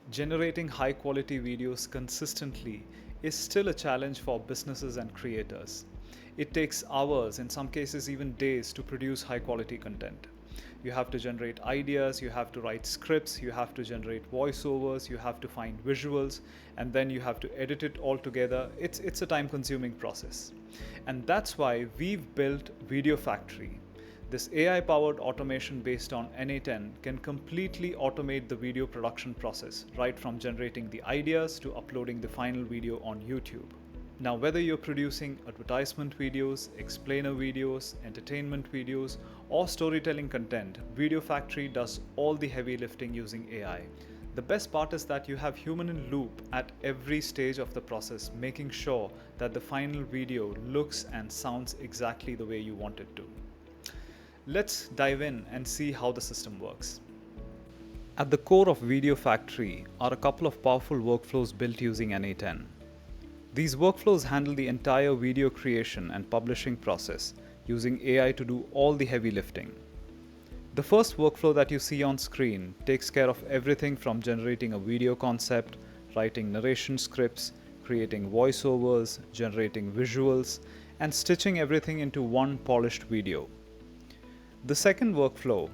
Generating high quality videos consistently is still a challenge for businesses and creators. It takes hours, in some cases even days, to produce high quality content. You have to generate ideas, you have to write scripts, you have to generate voiceovers, you have to find visuals, and then you have to edit it all together. It's a time consuming process. And that's why we've built VideoFactory. This AI powered automation based on NA10 can completely automate the video production process, right from generating the ideas to uploading the final video on YouTube. Now, whether you're producing advertisement videos, explainer videos, entertainment videos, or storytelling content, VideoFactory does all the heavy lifting using AI. The best part is that you have human in loop at every stage of the process, making sure that the final video looks and sounds exactly the way you want it to. Let's dive in and see how the system works. At the core of VideoFactory are a couple of powerful workflows built using NA10. These workflows handle the entire video creation and publishing process using AI to do all the heavy lifting. The first workflow that you see on screen takes care of everything from generating a video concept, writing narration scripts, creating voiceovers, generating visuals, and stitching everything into one polished video. The second workflow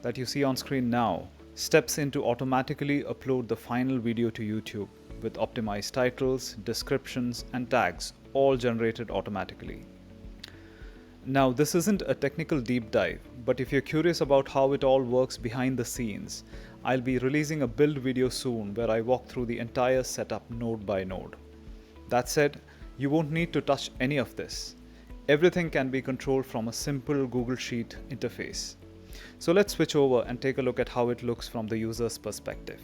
that you see on screen now steps in to automatically upload the final video to YouTube with optimized titles, descriptions, and tags, all generated automatically. Now, this isn't a technical deep dive, but if you're curious about how it all works behind the scenes, I'll be releasing a build video soon where I walk through the entire setup node by node. That said, you won't need to touch any of this. Everything can be controlled from a simple Google Sheet interface. So let's switch over and take a look at how it looks from the user's perspective.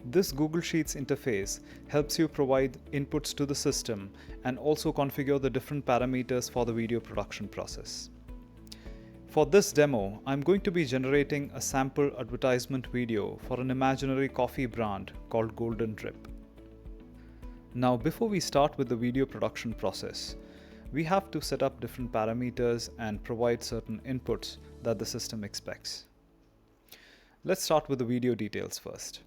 This Google Sheets interface helps you provide inputs to the system and also configure the different parameters for the video production process. For this demo, I'm going to be generating a sample advertisement video for an imaginary coffee brand called Golden Drip. Now, before we start with the video production process, we have to set up different parameters and provide certain inputs that the system expects. Let's start with the video details first.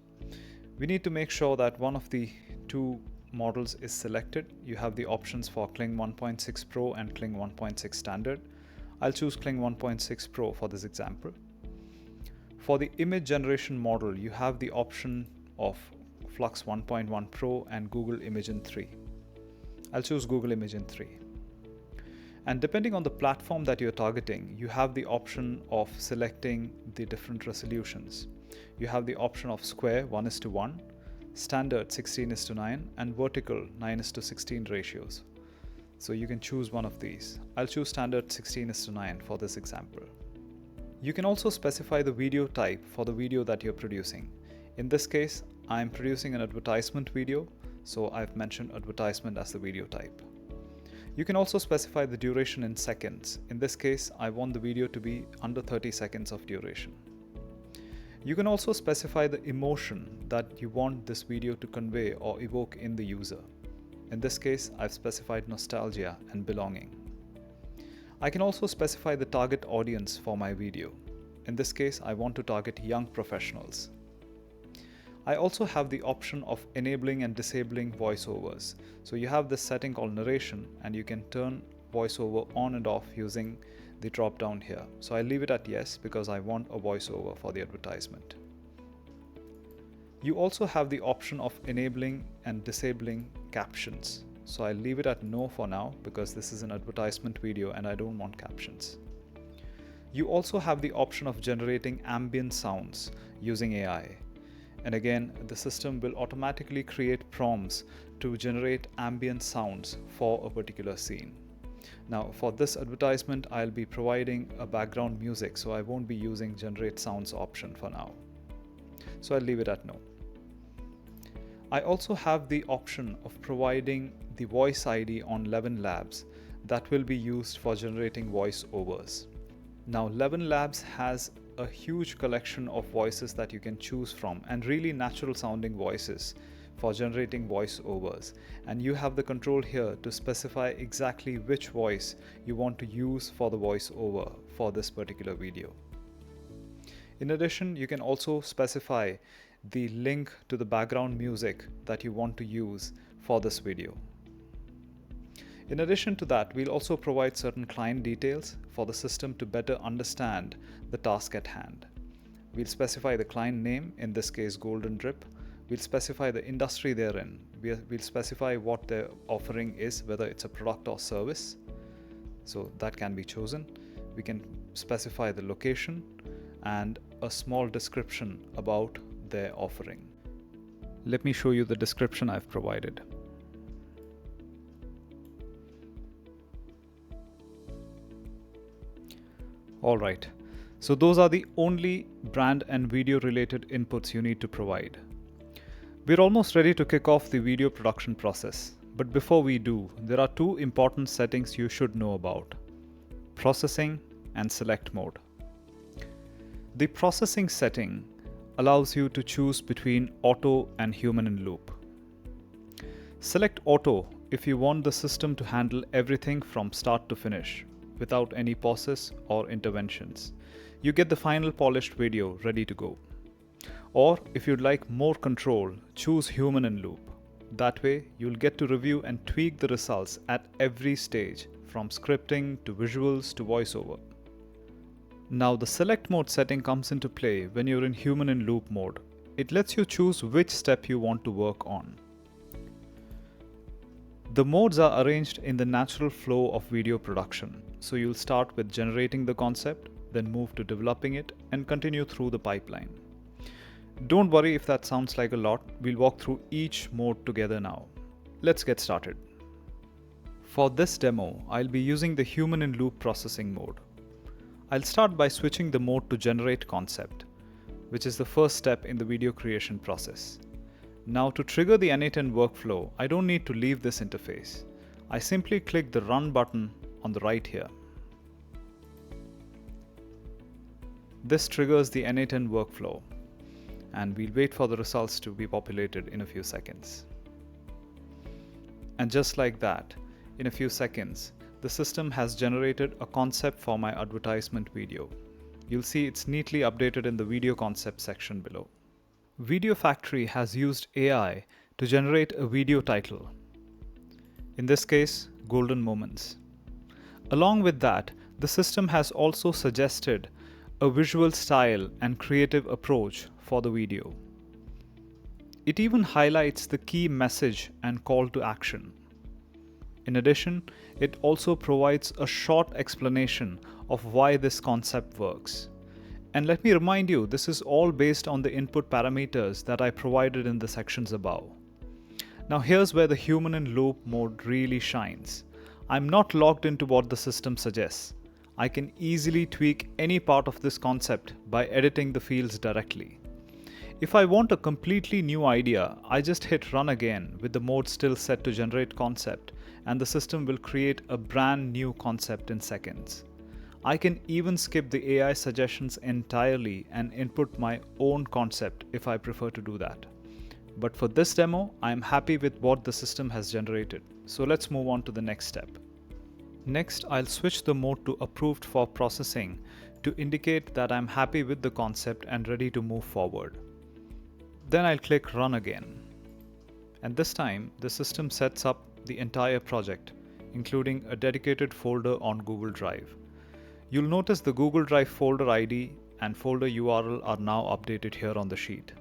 We need to make sure that one of the two models is selected. You have the options for Kling 1.6 Pro and Kling 1.6 Standard. I'll choose Kling 1.6 Pro for this example. For the image generation model, you have the option of Flux 1.1 Pro and Google Imagen 3. I'll choose Google Imagen 3. And depending on the platform that you're targeting, you have the option of selecting the different resolutions. You have the option of square 1:1, standard 16:9, and vertical 9:16 ratios. So you can choose one of these. I'll choose standard 16:9 for this example. You can also specify the video type for the video that you're producing. In this case, I'm producing an advertisement video, so I've mentioned advertisement as the video type. You can also specify the duration in seconds. In this case, I want the video to be under 30 seconds of duration. You can also specify the emotion that you want this video to convey or evoke in the user. In this case, I've specified nostalgia and belonging. I can also specify the target audience for my video. In this case, I want to target young professionals. I also have the option of enabling and disabling voiceovers. So you have this setting called narration, and you can turn voiceover on and off using the drop down here. So I leave it at yes because I want a voiceover for the advertisement. You also have the option of enabling and disabling captions. So I leave it at no for now because this is an advertisement video and I don't want captions. You also have the option of generating ambient sounds using AI. And again, the system will automatically create prompts to generate ambient sounds for a particular scene. Now, for this advertisement, I'll be providing a background music, so I won't be using generate sounds option for now. So I'll leave it at no. I also have the option of providing the voice ID on ElevenLabs that will be used for generating voiceovers. Now, ElevenLabs has a huge collection of voices that you can choose from, and really natural sounding voices for generating voiceovers, and you have the control here to specify exactly which voice you want to use for the voiceover for this particular video. In addition, you can also specify the link to the background music that you want to use for this video. In addition to that, we'll also provide certain client details for the system to better understand the task at hand. We'll specify the client name, in this case Golden Drip. We'll specify the industry they're in. We'll specify what their offering is, whether it's a product or service. So that can be chosen. We can specify the location and a small description about their offering. Let me show you the description I've provided. Alright, so those are the only brand and video related inputs you need to provide. We're almost ready to kick off the video production process, but before we do, there are two important settings you should know about: processing and select mode. The processing setting allows you to choose between auto and human in loop. Select auto if you want the system to handle everything from start to finish, without any pauses or interventions. You get the final polished video ready to go. Or if you'd like more control, choose human in loop. That way, you'll get to review and tweak the results at every stage, from scripting to visuals to voiceover. Now the select mode setting comes into play when you're in human in loop mode. It lets you choose which step you want to work on. The modes are arranged in the natural flow of video production. So you'll start with generating the concept, then move to developing it, and continue through the pipeline. Don't worry if that sounds like a lot. We'll walk through each mode together now. Let's get started. For this demo, I'll be using the human in loop processing mode. I'll start by switching the mode to generate concept, which is the first step in the video creation process. Now to trigger the N8N workflow, I don't need to leave this interface. I simply click the Run button on the right here. This triggers the N8N workflow, and we'll wait for the results to be populated in a few seconds. And just like that, in a few seconds, the system has generated a concept for my advertisement video. You'll see it's neatly updated in the video concept section below. VideoFactory has used AI to generate a video title. In this case, Golden Moments. Along with that, the system has also suggested a visual style and creative approach for the video. It even highlights the key message and call to action. In addition, it also provides a short explanation of why this concept works. And let me remind you, this is all based on the input parameters that I provided in the sections above. Now here's where the human in loop mode really shines. I'm not locked into what the system suggests. I can easily tweak any part of this concept by editing the fields directly. If I want a completely new idea, I just hit run again with the mode still set to generate concept, and the system will create a brand new concept in seconds. I can even skip the AI suggestions entirely and input my own concept if I prefer to do that. But for this demo, I am happy with what the system has generated. So let's move on to the next step. Next, I'll switch the mode to approved for processing to indicate that I'm happy with the concept and ready to move forward. Then I'll click run again. And this time, the system sets up the entire project, including a dedicated folder on Google Drive. You'll notice the Google Drive folder ID and folder URL are now updated here on the sheet.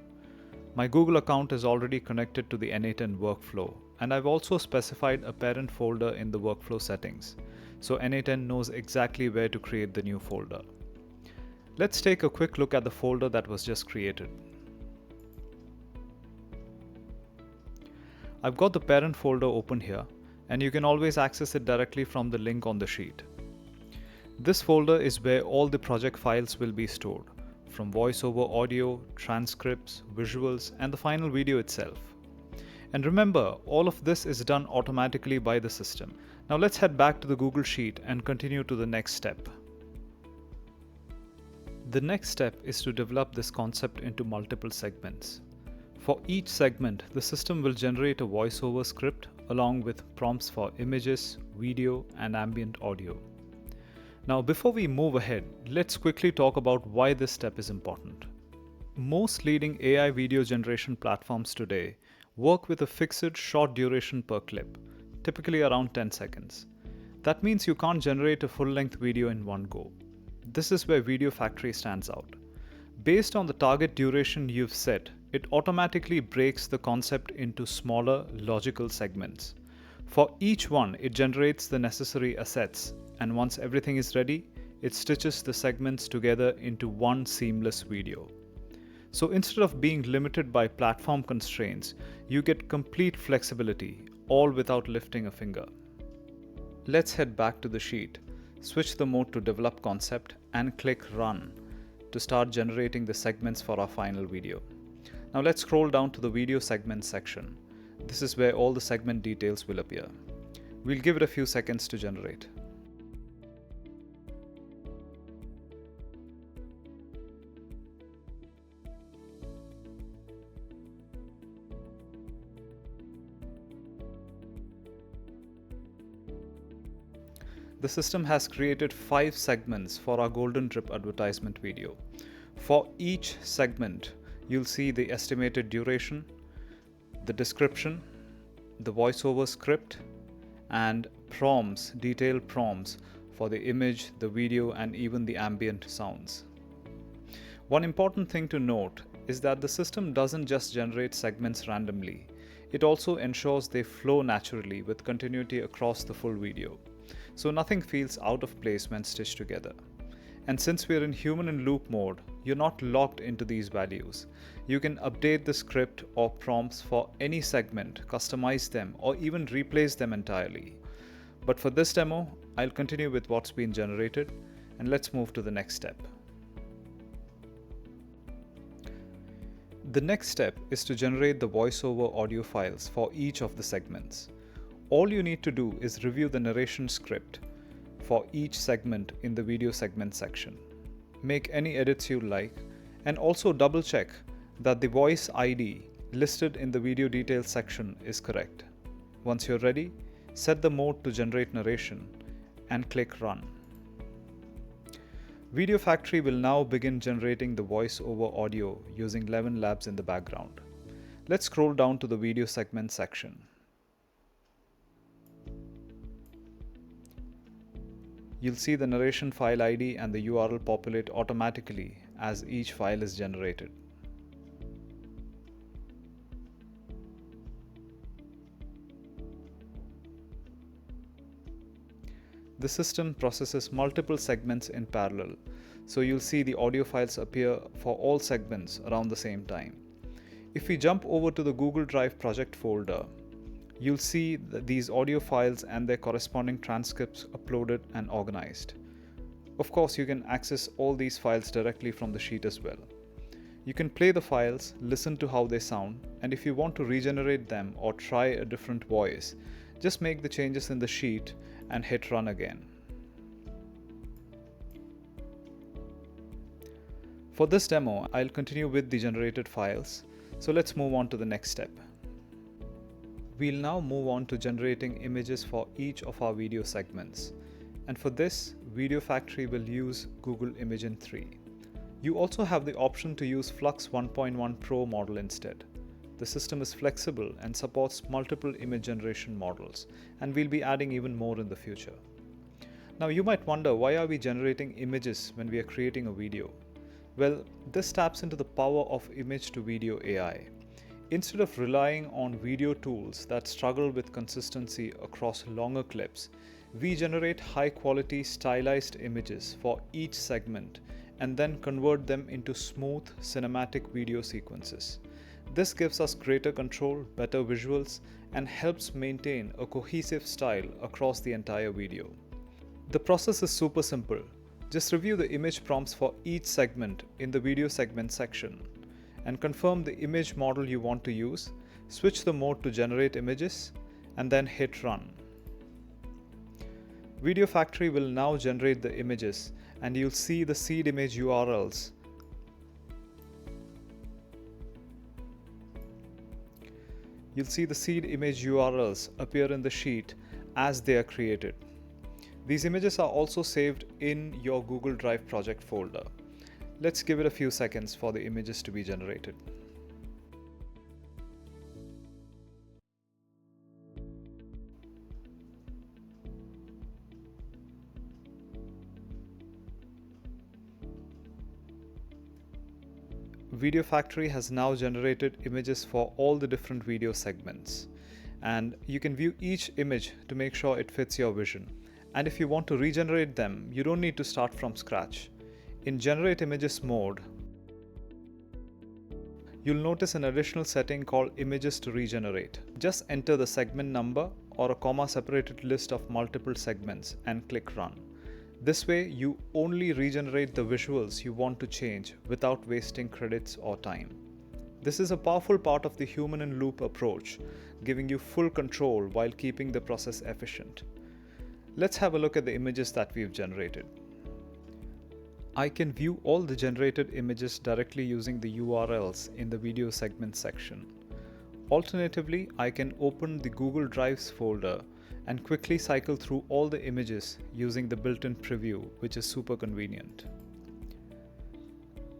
My Google account is already connected to the N8N workflow, and I've also specified a parent folder in the workflow settings, so N8N knows exactly where to create the new folder. Let's take a quick look at the folder that was just created. I've got the parent folder open here, and you can always access it directly from the link on the sheet. This folder is where all the project files will be stored, from voiceover audio, transcripts, visuals, and the final video itself. And remember, all of this is done automatically by the system. Now let's head back to the Google Sheet and continue to the next step. The next step is to develop this concept into multiple segments. For each segment, the system will generate a voiceover script along with prompts for images, video, and ambient audio. Now, before we move ahead, let's quickly talk about why this step is important. Most leading AI video generation platforms today work with a fixed short duration per clip, typically around 10 seconds. That means you can't generate a full-length video in one go. This is where VideoFactory stands out. Based on the target duration you've set, it automatically breaks the concept into smaller, logical segments. For each one, it generates the necessary assets, and once everything is ready, it stitches the segments together into one seamless video. So instead of being limited by platform constraints, you get complete flexibility, all without lifting a finger. Let's head back to the sheet, switch the mode to Develop Concept, and click Run to start generating the segments for our final video. Now let's scroll down to the Video Segments section. This is where all the segment details will appear. We'll give it a few seconds to generate. The system has created 5 segments for our Golden Drip advertisement video. For each segment, you'll see the estimated duration, the description, the voiceover script, and prompts, detailed prompts for the image, the video, and even the ambient sounds. One important thing to note is that the system doesn't just generate segments randomly. It also ensures they flow naturally with continuity across the full video, so nothing feels out of place when stitched together. And since we're in human-in-loop mode, you're not locked into these values. You can update the script or prompts for any segment, customize them, or even replace them entirely. But for this demo, I'll continue with what's been generated, and let's move to the next step. The next step is to generate the voiceover audio files for each of the segments. All you need to do is review the narration script for each segment in the video segment section. Make any edits you like, and also double check that the voice ID listed in the video details section is correct. Once you're ready, set the mode to generate narration and click Run. VideoFactory will now begin generating the voice-over audio using ElevenLabs in the background. Let's scroll down to the video segment section. You'll see the narration file ID and the URL populate automatically as each file is generated. The system processes multiple segments in parallel, so you'll see the audio files appear for all segments around the same time. If we jump over to the Google Drive project folder, you'll see these audio files and their corresponding transcripts uploaded and organized. Of course, you can access all these files directly from the sheet as well. You can play the files, listen to how they sound, and if you want to regenerate them or try a different voice, just make the changes in the sheet and hit Run again. For this demo, I'll continue with the generated files, so let's move on to the next step. We'll now move on to generating images for each of our video segments. And for this, VideoFactory will use Google Imagen 3. You also have the option to use Flux 1.1 Pro model instead. The system is flexible and supports multiple image generation models, and we'll be adding even more in the future. Now you might wonder, why are we generating images when we are creating a video? Well, this taps into the power of image to video AI. Instead of relying on video tools that struggle with consistency across longer clips, we generate high-quality stylized images for each segment and then convert them into smooth cinematic video sequences. This gives us greater control, better visuals, and helps maintain a cohesive style across the entire video. The process is super simple. Just review the image prompts for each segment in the video segment section, and confirm the image model you want to use, switch the mode to generate images, and then hit Run. VideoFactory will now generate the images, and you'll see the seed image URLs. You'll see the seed image URLs appear in the sheet as they are created. These images are also saved in your Google Drive project folder. Let's give it a few seconds for the images to be generated. VideoFactory has now generated images for all the different video segments, and you can view each image to make sure it fits your vision. And if you want to regenerate them, you don't need to start from scratch. In Generate Images mode, you'll notice an additional setting called Images to Regenerate. Just enter the segment number or a comma-separated list of multiple segments and click Run. This way, you only regenerate the visuals you want to change without wasting credits or time. This is a powerful part of the human-in-loop approach, giving you full control while keeping the process efficient. Let's have a look at the images that we've generated. I can view all the generated images directly using the URLs in the video segment section. Alternatively, I can open the Google Drives folder and quickly cycle through all the images using the built-in preview, which is super convenient.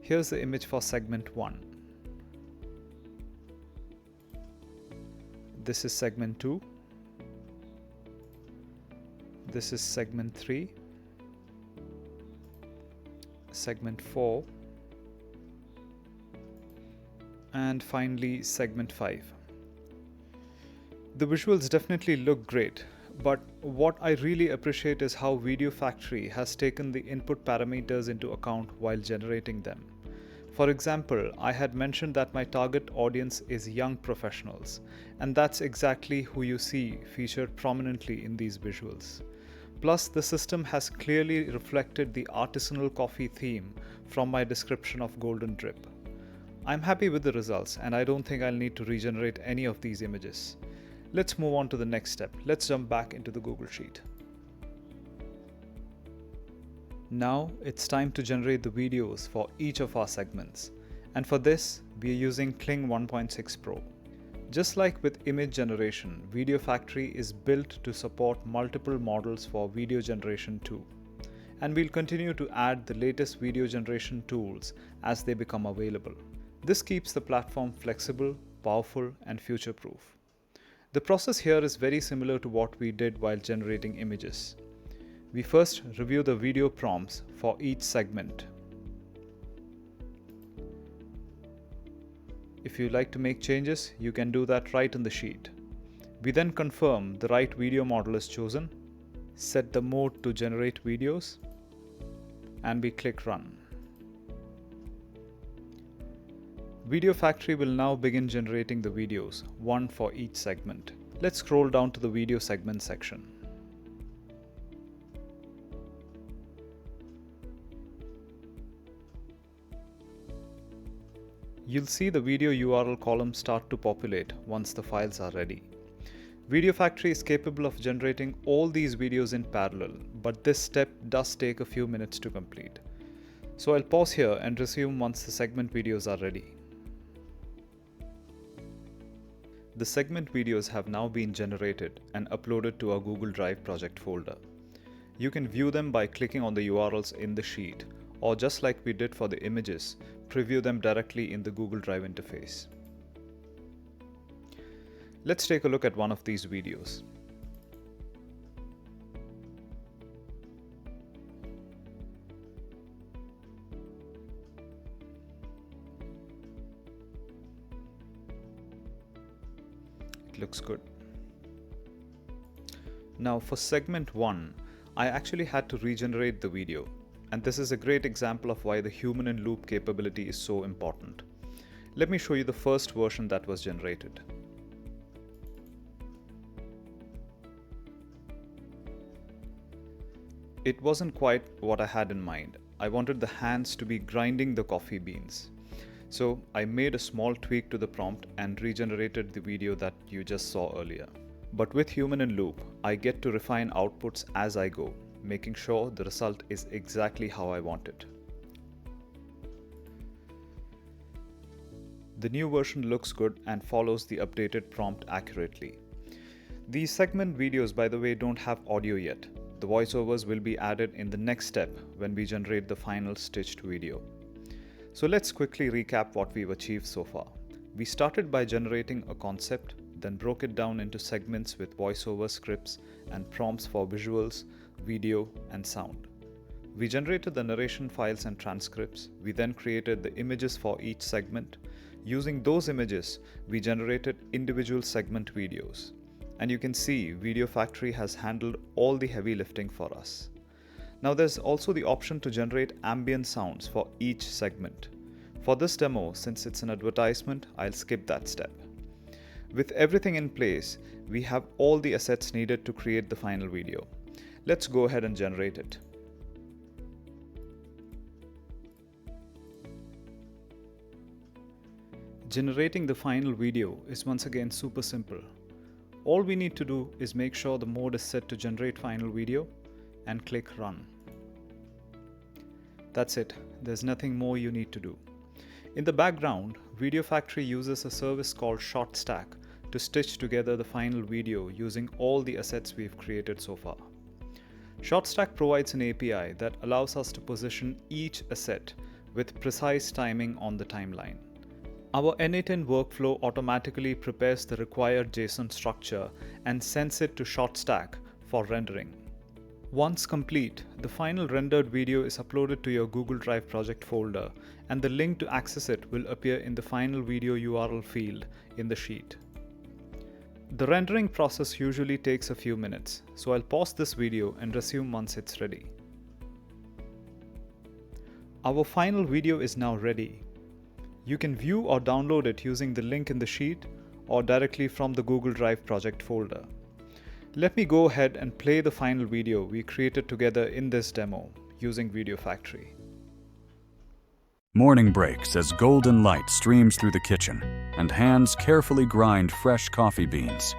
Here's the image for segment 1. This is segment 2. This is segment 3. Segment 4. And finally segment 5. The visuals definitely look great, but what I really appreciate is how VideoFactory has taken the input parameters into account while generating them. For example, I had mentioned that my target audience is young professionals, and that's exactly who you see featured prominently in these visuals. Plus, the system has clearly reflected the artisanal coffee theme from my description of Golden Drip. I'm happy with the results, and I don't think I'll need to regenerate any of these images. Let's move on to the next step. Let's jump back into the Google Sheet. Now it's time to generate the videos for each of our segments. And for this, we are using Kling 1.6 Pro. Just like with image generation, VideoFactory is built to support multiple models for video generation too. And we'll continue to add the latest video generation tools as they become available. This keeps the platform flexible, powerful, and future-proof. The process here is very similar to what we did while generating images. We first review the video prompts for each segment. If you like to make changes, you can do that right in the sheet. We then confirm the right video model is chosen, set the mode to generate videos, and we click Run. VideoFactory will now begin generating the videos, one for each segment. Let's scroll down to the video segment section. You'll see the video URL column start to populate once the files are ready. VideoFactory is capable of generating all these videos in parallel, but this step does take a few minutes to complete. So I'll pause here and resume once the segment videos are ready. The segment videos have now been generated and uploaded to our Google Drive project folder. You can view them by clicking on the URLs in the sheet, or just like we did for the images, preview them directly in the Google Drive interface. Let's take a look at one of these videos. It looks good. Now for segment 1, I actually had to regenerate the video, and this is a great example of why the human-in-loop capability is so important. Let me show you the first version that was generated. It wasn't quite what I had in mind. I wanted the hands to be grinding the coffee beans. So I made a small tweak to the prompt and regenerated the video that you just saw earlier. But with human-in-loop, I get to refine outputs as I go, making sure the result is exactly how I want it. The new version looks good and follows the updated prompt accurately. These segment videos, by the way, don't have audio yet. the voiceovers will be added in the next step when we generate the final stitched video. So let's quickly recap what we've achieved so far. We started by generating a concept, then broke it down into segments with voiceover scripts and prompts for visuals, video, and sound. We generated the narration files and transcripts. We then created the images for each segment. Using those images, we generated individual segment videos. And you can see VideoFactory has handled all the heavy lifting for us. Now there's also the option to generate ambient sounds for each segment. For this demo, since it's an advertisement, I'll skip that step. With everything in place, we have all the assets needed to create the final video. Let's go ahead and generate it. Generating the final video is once again super simple. All we need to do is make sure the mode is set to generate final video and click run. That's it, there's nothing more you need to do. In the background, VideoFactory uses a service called Shotstack to stitch together the final video using all the assets we've created so far. Shotstack provides an API that allows us to position each asset with precise timing on the timeline. Our N8N workflow automatically prepares the required JSON structure and sends it to Shotstack for rendering. Once complete, the final rendered video is uploaded to your Google Drive project folder, and the link to access it will appear in the final video URL field in the sheet. The rendering process usually takes a few minutes, so I'll pause this video and resume once it's ready. Our final video is now ready. You can view or download it using the link in the sheet or directly from the Google Drive project folder. Let me go ahead and play the final video we created together in this demo using VideoFactory. Morning breaks as golden light streams through the kitchen and hands carefully grind fresh coffee beans.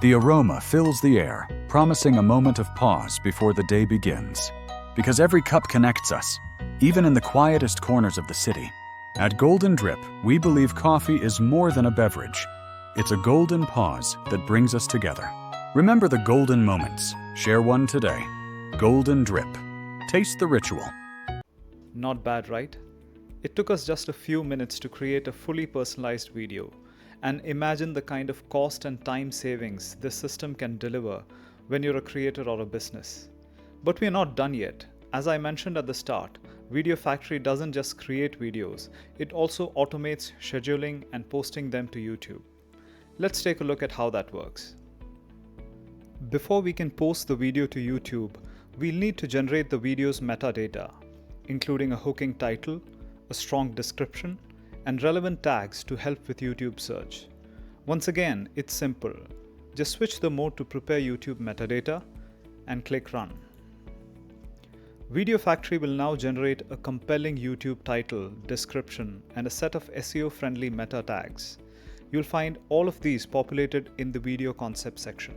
The aroma fills the air, promising a moment of pause before the day begins. Because every cup connects us, even in the quietest corners of the city. At Golden Drip, we believe coffee is more than a beverage. It's a golden pause that brings us together. Remember the golden moments. Share one today. Golden Drip. Taste the ritual. Not bad, right? It took us just a few minutes to create a fully personalized video, and imagine the kind of cost and time savings this system can deliver when you're a creator or a business. But we're not done yet. As I mentioned at the start, VideoFactory doesn't just create videos, it also automates scheduling and posting them to YouTube. Let's take a look at how that works. Before we can post the video to YouTube, we'll need to generate the video's metadata, including a hooking title, a strong description, and relevant tags to help with YouTube search. Once again, it's simple. Just switch the mode to prepare YouTube metadata and click run. VideoFactory will now generate a compelling YouTube title, description, and a set of SEO-friendly meta tags. You'll find all of these populated in the video concept section.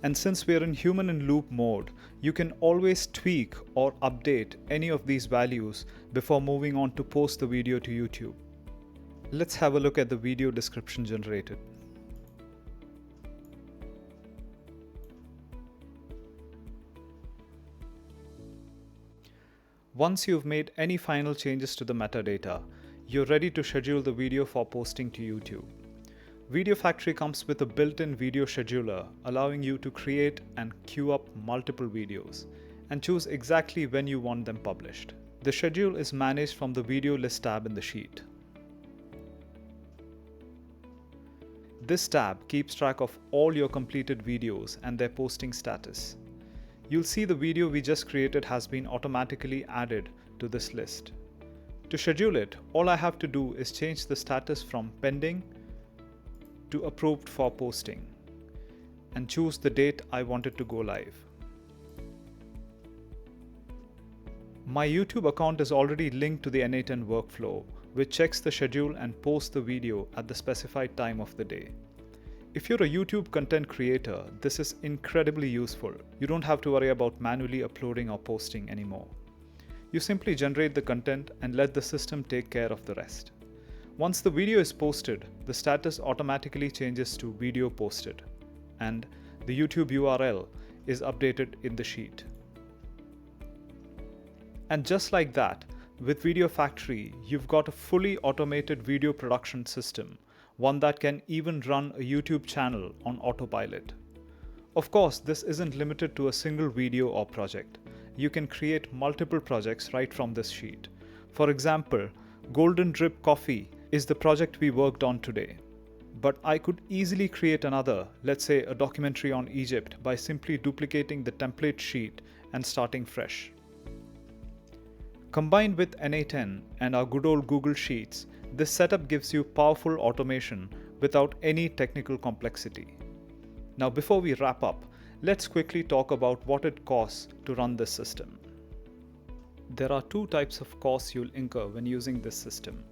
And since we're in human-in-loop mode, you can always tweak or update any of these values before moving on to post the video to YouTube. Let's have a look at the video description generated. Once you've made any final changes to the metadata, you're ready to schedule the video for posting to YouTube. VideoFactory comes with a built-in video scheduler, allowing you to create and queue up multiple videos and choose exactly when you want them published. The schedule is managed from the video list tab in the sheet. This tab keeps track of all your completed videos and their posting status. You'll see the video we just created has been automatically added to this list. To schedule it, all I have to do is change the status from pending to approved for posting and choose the date I want it to go live. My YouTube account is already linked to the N8N workflow, which checks the schedule and posts the video at the specified time of the day. If you're a YouTube content creator, this is incredibly useful. You don't have to worry about manually uploading or posting anymore. You simply generate the content and let the system take care of the rest. Once the video is posted, the status automatically changes to video posted. and the YouTube URL is updated in the sheet. And just like that, with VideoFactory, you've got a fully automated video production system, one that can even run a YouTube channel on autopilot. Of course, this isn't limited to a single video or project. You can create multiple projects right from this sheet. For example, Golden Drip Coffee is the project we worked on today. But I could easily create another, let's say a documentary on Egypt, by simply duplicating the template sheet and starting fresh. Combined with NA10 and our good old Google Sheets, this setup gives you powerful automation without any technical complexity. Now, before we wrap up, let's quickly talk about what it costs to run this system. There are two types of costs you'll incur when using this system: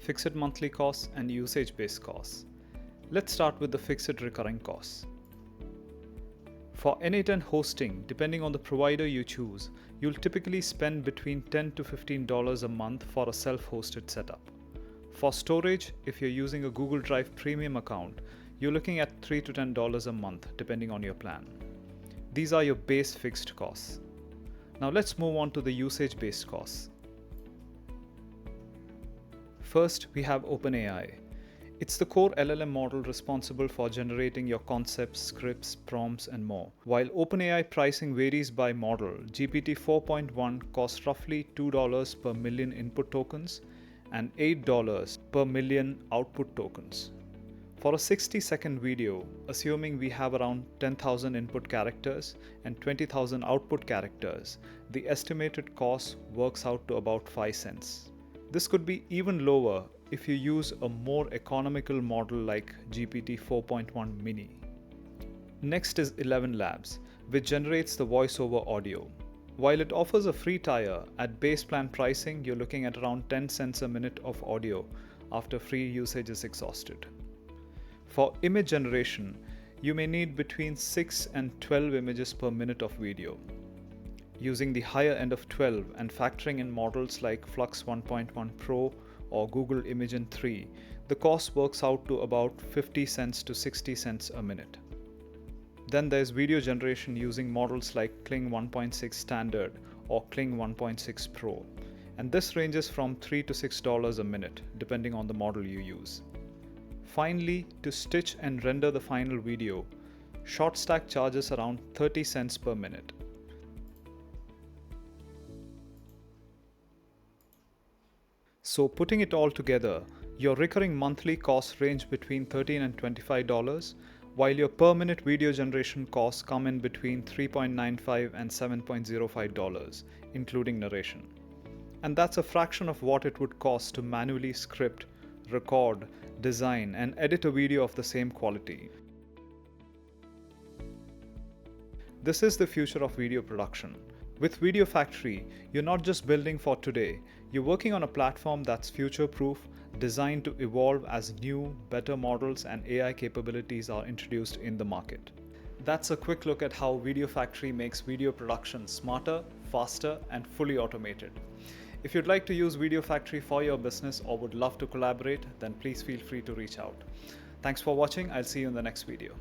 fixed monthly costs and usage-based costs. Let's start with the fixed recurring costs. For NA10 hosting, depending on the provider you choose, you'll typically spend between $10 to $15 a month for a self-hosted setup. For storage, if you're using a Google Drive Premium account, you're looking at $3 to $10 a month depending on your plan. These are your base fixed costs. Now let's move on to the usage-based costs. First, we have OpenAI. It's the core LLM model responsible for generating your concepts, scripts, prompts, and more. While OpenAI pricing varies by model, GPT 4.1 costs roughly $2 per million input tokens and $8 per million output tokens. For a 60-second video, assuming we have around 10,000 input characters and 20,000 output characters, the estimated cost works out to about 5 cents. This could be even lower if you use a more economical model like GPT 4.1 mini. Next is ElevenLabs, which generates the voiceover audio. While it offers a free tier, at base plan pricing, you're looking at around 10 cents a minute of audio after free usage is exhausted. For image generation, you may need between 6 and 12 images per minute of video. Using the higher end of 12 and factoring in models like Flux 1.1 Pro or Google Imagen 3, the cost works out to about 50 cents to 60 cents a minute. Then there's video generation using models like Kling 1.6 Standard or Kling 1.6 Pro, and this ranges from $3 to $6 a minute depending on the model you use. Finally, to stitch and render the final video, Shotstack charges around 30 cents per minute. So putting it all together, your recurring monthly costs range between $13 and $25, while your per minute video generation costs come in between $3.95 and $7.05, including narration. And that's a fraction of what it would cost to manually script, record, design, and edit a video of the same quality. This is the future of video production. With VideoFactory, you're not just building for today, you're working on a platform that's future-proof, designed to evolve as new, better models and AI capabilities are introduced in the market. That's a quick look at how VideoFactory makes video production smarter, faster, and fully automated. If you'd like to use VideoFactory for your business or would love to collaborate, then please feel free to reach out. Thanks for watching. I'll see you in the next video.